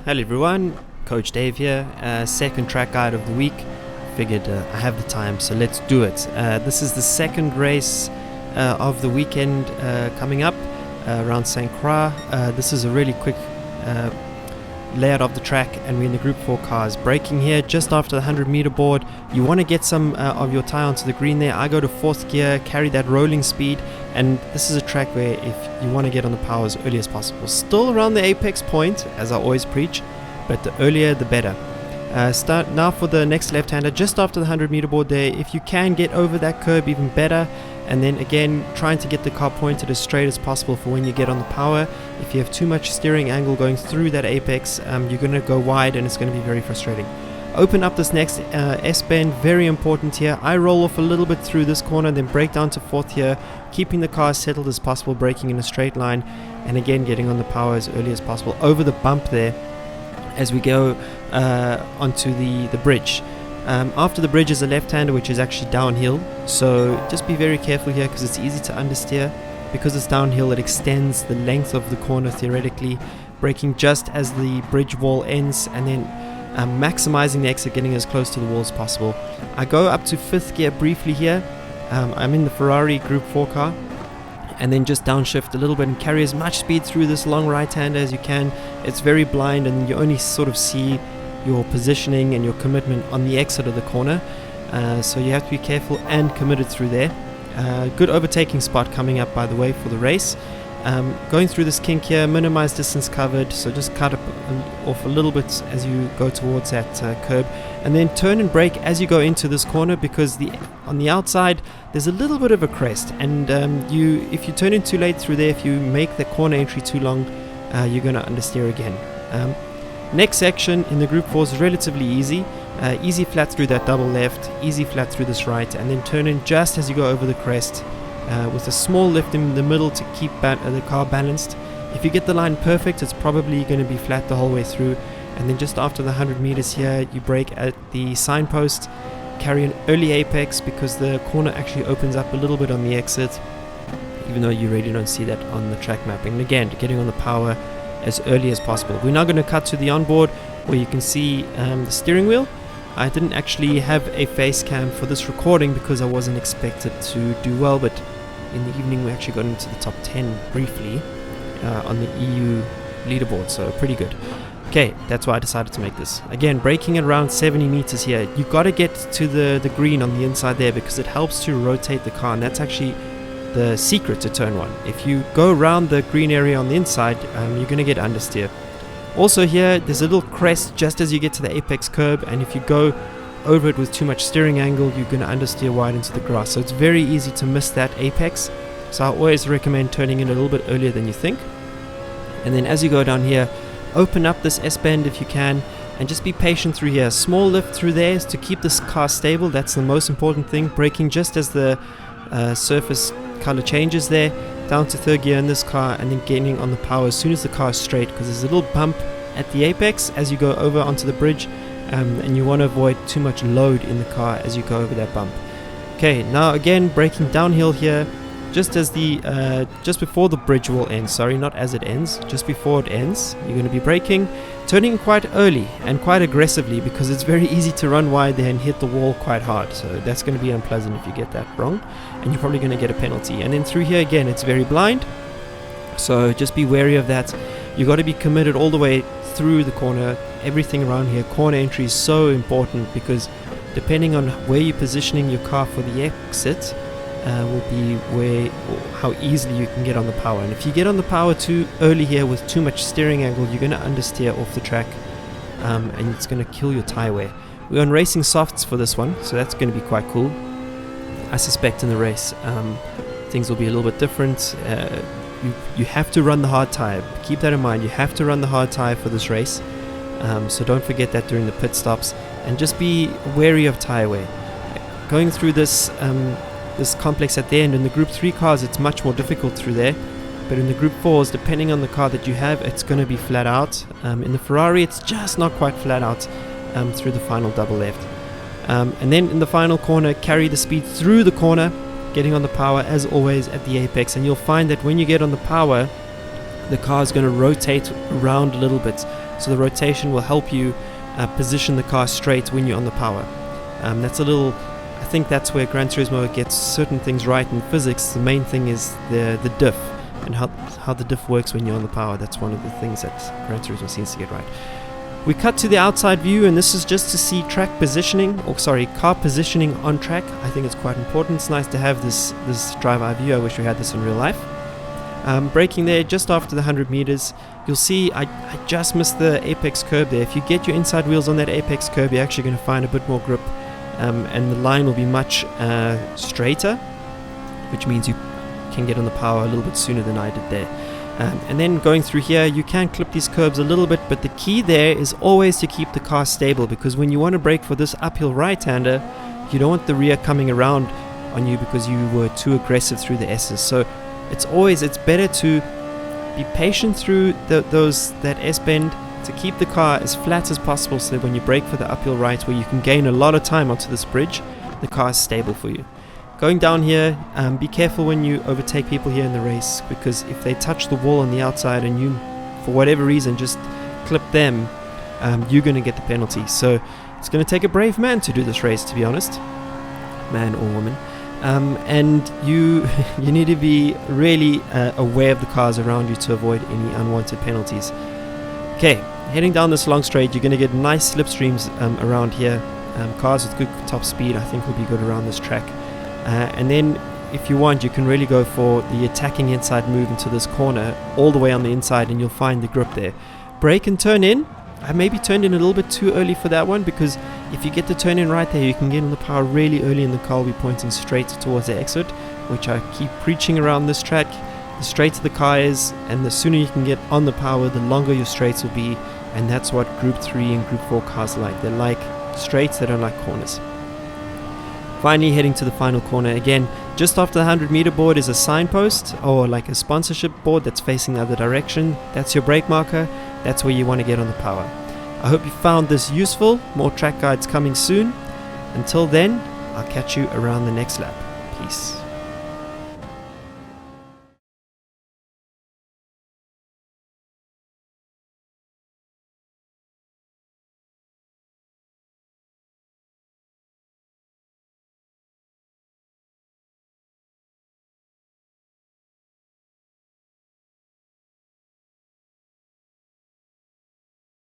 Hello everyone, Coach Dave here, second track guide of the week. Figured I have the time, so let's do it. This is the second race of the weekend coming up around Sainte-Croix. This is a really quick layout of the track, and we're in the Group 4 cars. Braking here just after the 100 meter board. You want to get some of your tire onto the green there. I go to 4th gear, carry that rolling speed, and this is a track where if you want to get on the power as early as possible. Still around the apex point, as I always preach, but the earlier the better. Start now for the next left-hander just after the 100 meter board there. If you can get over that curb, even better. And then again, trying to get the car pointed as straight as possible for when you get on the power. If you have too much steering angle going through that apex, you're going to go wide and it's going to be very frustrating. Open up this next S-bend, very important here. I roll off a little bit through this corner, then brake down to 4th here, keeping the car as settled as possible, braking in a straight line, and again getting on the power as early as possible over the bump there as we go onto the bridge. After the bridge is a left-hander, which is actually downhill, so just be very careful here because it's easy to understeer. Because it's downhill, it extends the length of the corner theoretically, braking just as the bridge wall ends, and then maximizing the exit, getting as close to the wall as possible. I go up to 5th gear briefly here. I'm in the Ferrari Group 4 car, and then just downshift a little bit and carry as much speed through this long right-hander as you can. It's very blind, and you only sort of see your positioning and your commitment on the exit of the corner, so you have to be careful and committed through there. Good overtaking spot coming up, by the way, for the race. Going through this kink here, minimize distance covered, so just cut off a little bit as you go towards that curb, and then turn and brake as you go into this corner, because on the outside there's a little bit of a crest, and if you turn in too late through there, if you make the corner entry too long, you're going to understeer again. Next section in the Group 4 is relatively easy. Easy flat through that double left, easy flat through this right, and then turn in just as you go over the crest with a small lift in the middle to keep the car balanced. If you get the line perfect, it's probably going to be flat the whole way through. And then just after the 100 meters here, you brake at the signpost, carry an early apex because the corner actually opens up a little bit on the exit, even though you really don't see that on the track mapping. And again, getting on the power as early as possible. We're now going to cut to the onboard where you can see the steering wheel. I didn't actually have a face cam for this recording because I wasn't expected to do well, but in the evening we actually got into the top 10 briefly on the EU leaderboard, so pretty good. Okay, that's why I decided to make this. Again, braking at around 70 meters here. You've got to get to the green on the inside there because it helps to rotate the car, and that's actually the secret to turn 1. If you go around the green area on the inside, you're going to get understeer. Also here, there's a little crest just as you get to the apex curb, and if you go over it with too much steering angle, you're going to understeer wide into the grass. So it's very easy to miss that apex. So I always recommend turning in a little bit earlier than you think. And then as you go down here, open up this S-bend if you can, and just be patient through here. Small lift through there is to keep this car stable. That's the most important thing. Braking just as the surface color changes there, down to 3rd gear in this car, and then gaining on the power as soon as the car is straight, because there's a little bump at the apex as you go over onto the bridge, and you want to avoid too much load in the car as you go over that bump. Okay, now again braking downhill here, just before the bridge will end, sorry, not as it ends, just before it ends, you're going to be braking, turning quite early and quite aggressively because it's very easy to run wide there and hit the wall quite hard. So that's going to be unpleasant if you get that wrong, and you're probably going to get a penalty. And then through here again, it's very blind, so just be wary of that. You've got to be committed all the way through the corner. Everything around here, corner entry is so important because depending on where you're positioning your car for the exit, will be how easily you can get on the power. And if you get on the power too early here with too much steering angle, you're going to understeer off the track, and it's going to kill your tire wear. We're on racing softs for this one, so that's going to be quite cool. I suspect in the race things will be a little bit different. You have to run the hard tire. Keep that in mind. You have to run the hard tire for this race, so don't forget that during the pit stops, and just be wary of tire wear. Going through this complex at the end. In the Group 3 cars, it's much more difficult through there, but in the Group 4s, depending on the car that you have, it's going to be flat out. In the Ferrari, it's just not quite flat out through the final double left. And then in the final corner, carry the speed through the corner, getting on the power as always at the apex, and you'll find that when you get on the power, the car is going to rotate around a little bit. So the rotation will help you position the car straight when you're on the power. I think that's where Gran Turismo gets certain things right in physics. The main thing is the diff and how the diff works when you're on the power. That's one of the things that Gran Turismo seems to get right. We cut to the outside view, and this is just to see car positioning on track. I think it's quite important. It's nice to have this drive-eye view. I wish we had this in real life. Braking there just after the 100 meters. You'll see I just missed the apex curb there. If you get your inside wheels on that apex curb, you're actually going to find a bit more grip, and the line will be much straighter, which means you can get on the power a little bit sooner than I did there. And then going through here, you can clip these curbs a little bit, but the key there is always to keep the car stable, because when you want to brake for this uphill right-hander, you don't want the rear coming around on you because you were too aggressive through the S's. So it's better to be patient through that S bend, to keep the car as flat as possible, so that when you brake for the uphill right, where you can gain a lot of time onto this bridge, the car is stable for you. Going down here, be careful when you overtake people here in the race, because if they touch the wall on the outside and you, for whatever reason, just clip them, you're going to get the penalty. So it's going to take a brave man to do this race, to be honest, man or woman. And you need to be really aware of the cars around you to avoid any unwanted penalties. Okay, heading down this long straight, you're going to get nice slipstreams around here. Cars with good top speed, I think, will be good around this track. And then if you want, you can really go for the attacking inside move into this corner all the way on the inside, and you'll find the grip there. Brake and turn in. I maybe turned in a little bit too early for that one, because if you get the turn in right there, you can get on the power really early, and the car will be pointing straight towards the exit, which I keep preaching around this track. The straighter the car is, and the sooner you can get on the power, the longer your straights will be, and that's what Group 3 and Group 4 cars like. They like straights, they don't like corners. Finally, heading to the final corner. Again, just after the 100-meter board is a signpost, or like a sponsorship board that's facing the other direction. That's your brake marker. That's where you want to get on the power. I hope you found this useful. More track guides coming soon. Until then, I'll catch you around the next lap. Peace.